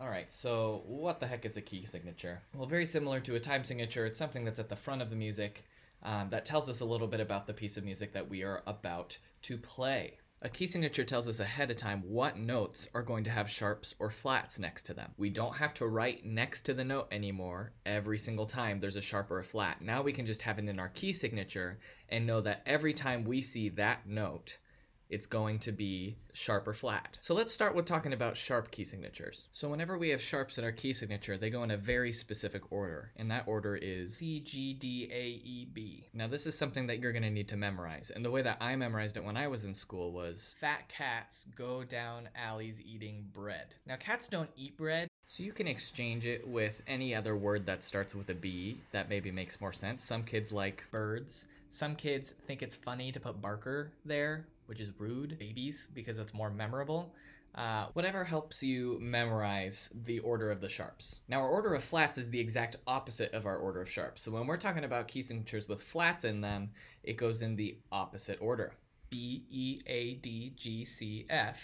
Alright, so what the heck is a key signature? Well, very similar to a time signature, it's something that's at the front of the music that tells us a little bit about the piece of music that we are about to play. A key signature tells us ahead of time what notes are going to have sharps or flats next to them. We don't have to write next to the note anymore every single time there's a sharp or a flat. Now we can just have it in our key signature and know that every time we see that note, it's going to be sharp or flat. So let's start with talking about sharp key signatures. So whenever we have sharps in our key signature, they go in a very specific order, and that order is C, G, D, A, E, B. Now this is something that you're gonna need to memorize, and the way that I memorized it when I was in school was fat cats go down alleys eating bread. Now cats don't eat bread, so you can exchange it with any other word that starts with a B that maybe makes more sense. Some kids like birds. Some kids think it's funny to put Barker there, which is rude, babies, because it's more memorable. Whatever helps you memorize the order of the sharps. Now our order of flats is the exact opposite of our order of sharps. So when we're talking about key signatures with flats in them, it goes in the opposite order. B, E, A, D, G, C, F.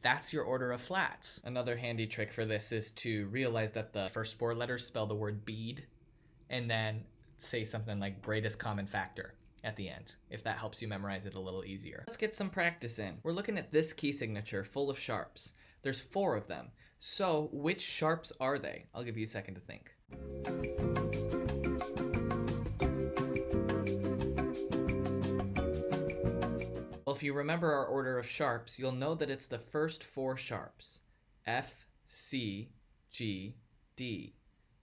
That's your order of flats. Another handy trick for this is to realize that the first four letters spell the word bead, and then say something like greatest common factor at the end, if that helps you memorize it a little easier. Let's get some practice in. We're looking at this key signature full of sharps. There's 4 of them. So which sharps are they? I'll give you a second to think. Well, if you remember our order of sharps, you'll know that it's the first 4 sharps. F, C, G, D.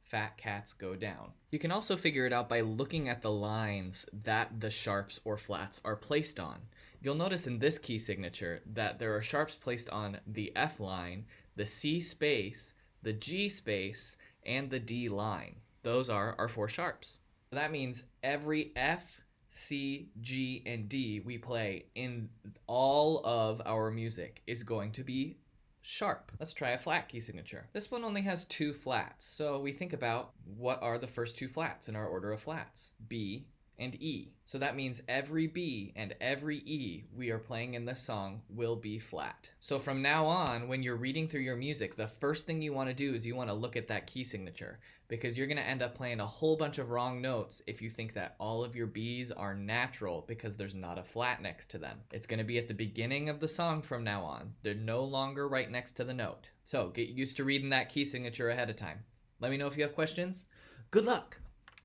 Fat cats go down. You can also figure it out by looking at the lines that the sharps or flats are placed on. You'll notice in this key signature that there are sharps placed on the F line, the C space, the G space, and the D line. Those are our 4 sharps. That means every F, C, G, and D we play in all of our music is going to be sharp. Let's try a flat key signature. This one only has 2 flats, so we think about what are the first 2 flats in our order of flats. B and E. So that means every B and every E we are playing in this song will be flat. So from now on, when you're reading through your music, the first thing you want to do is you want to look at that key signature, because you're going to end up playing a whole bunch of wrong notes if you think that all of your B's are natural because there's not a flat next to them. It's going to be at the beginning of the song from now on. They're no longer right next to the note. So get used to reading that key signature ahead of time. Let me know if you have questions. Good luck!